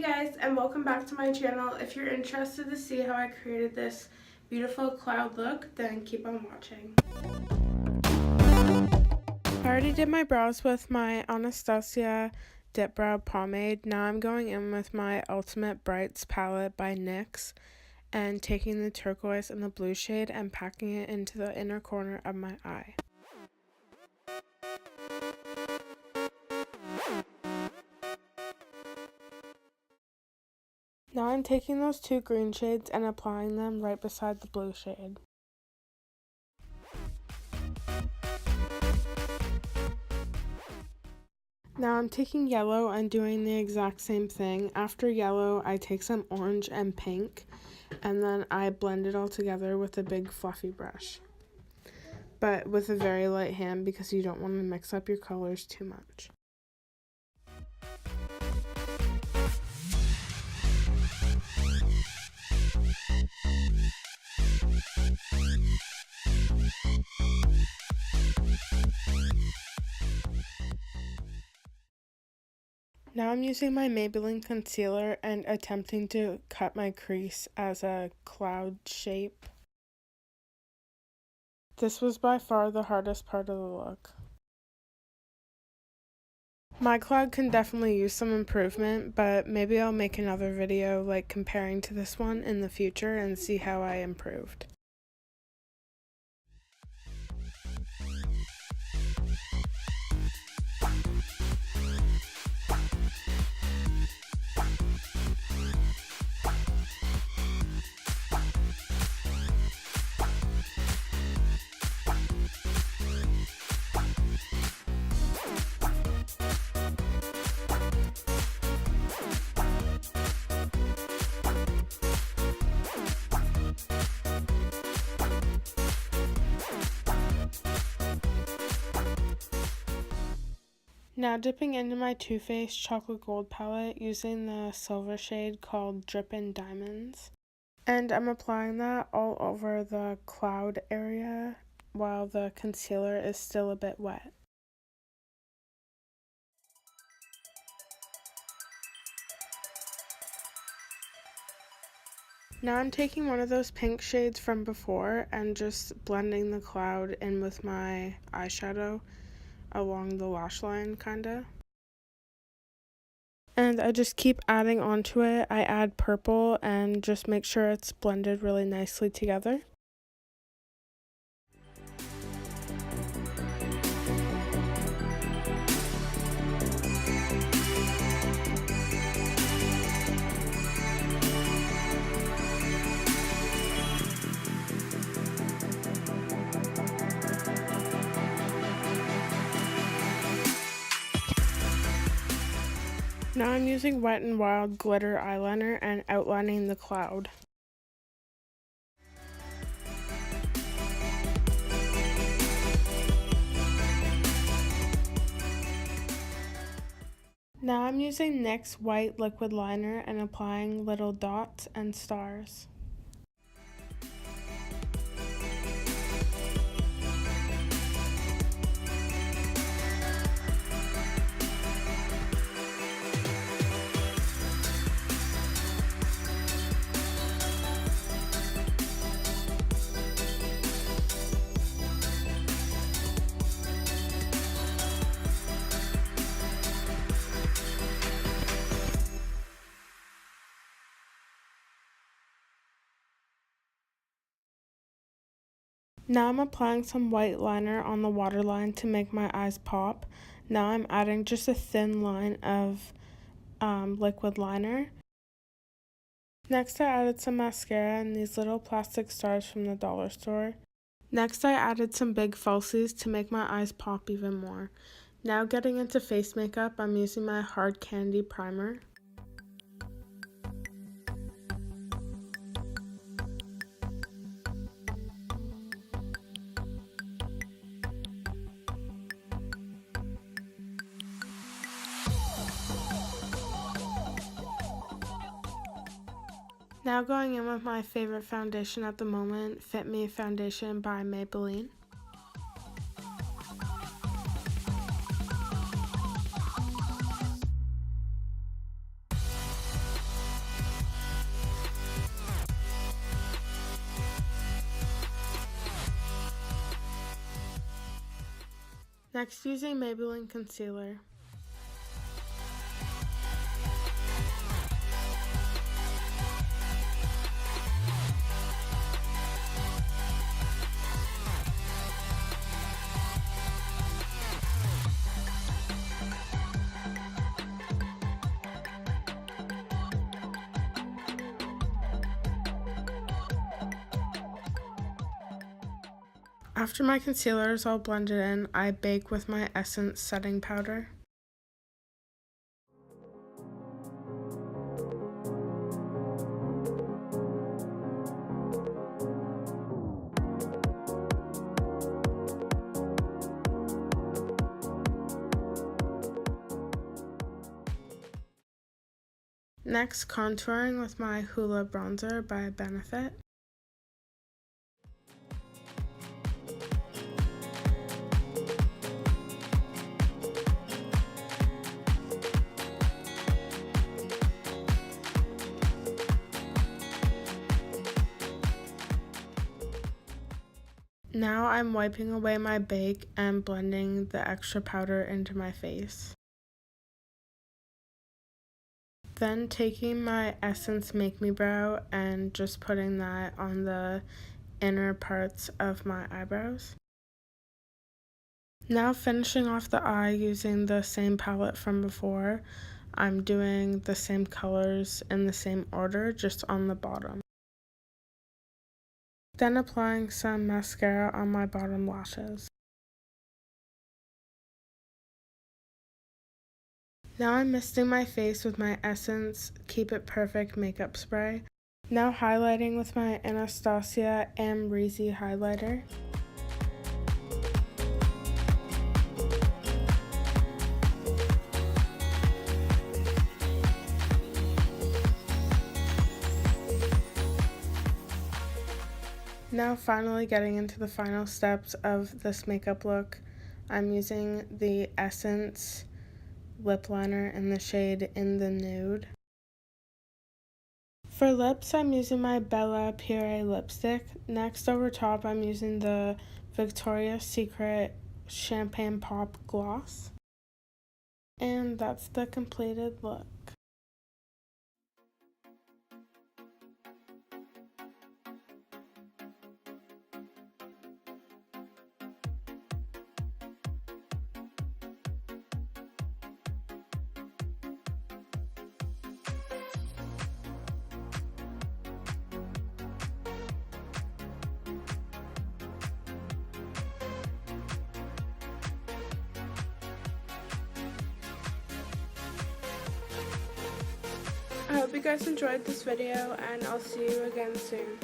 guys, and welcome back to my channel. If you're interested to see how I created this beautiful cloud look, then keep on watching. I already did my brows with my Anastasia Dip Brow Pomade. Now I'm going in with my Ultimate Brights palette by NYX and taking the turquoise and the blue shade and packing it into the inner corner of my eye. Now I'm taking those two green shades and applying them right beside the blue shade. Now I'm taking yellow and doing the exact same thing. After yellow, I take some orange and pink, and then I blend it all together with a big fluffy brush. But with a very light hand because you don't want to mix up your colors too much. Now I'm using my Maybelline concealer and attempting to cut my crease as a cloud shape. This was by far the hardest part of the look. My cloud can definitely use some improvement, but maybe I'll make another video like comparing to this one in the future and see how I improved. Now dipping into my Too Faced Chocolate Gold palette using the silver shade called Drippin Diamonds. And I'm applying that all over the cloud area while the concealer is still a bit wet. Now I'm taking one of those pink shades from before and just blending the cloud in with my eyeshadow along the lash line kinda. And I just keep adding onto it. I add purple and just make sure it's blended really nicely together. Now I'm using Wet n Wild glitter eyeliner and outlining the cloud. Now I'm using NYX white liquid liner and applying little dots and stars. Now I'm applying some white liner on the waterline to make my eyes pop. Now I'm adding just a thin line of liquid liner. Next I added some mascara and these little plastic stars from the dollar store. Next I added some big falsies to make my eyes pop even more. Now getting into face makeup, I'm using my Hard Candy primer. Now going in with my favorite foundation at the moment, Fit Me foundation by Maybelline. Next, using Maybelline concealer. After my concealer is all blended in, I bake with my Essence setting powder. Next, contouring with my Hoola bronzer by Benefit. Now I'm wiping away my bake and blending the extra powder into my face. Then taking my Essence Make Me Brow and just putting that on the inner parts of my eyebrows. Now finishing off the eye using the same palette from before. I'm doing the same colors in the same order, just on the bottom. Then applying some mascara on my bottom lashes. Now I'm misting my face with my Essence Keep It Perfect makeup spray. Now highlighting with my Anastasiabeverlyhills highlighter. Now finally getting into the final steps of this makeup look, I'm using the Essence lip liner in the shade In The Nude. For lips, I'm using my Bella Pierre lipstick. Next, over top, I'm using the Victoria's Secret Champagne Pop Gloss. And that's the completed look. I hope you guys enjoyed this video, and I'll see you again soon.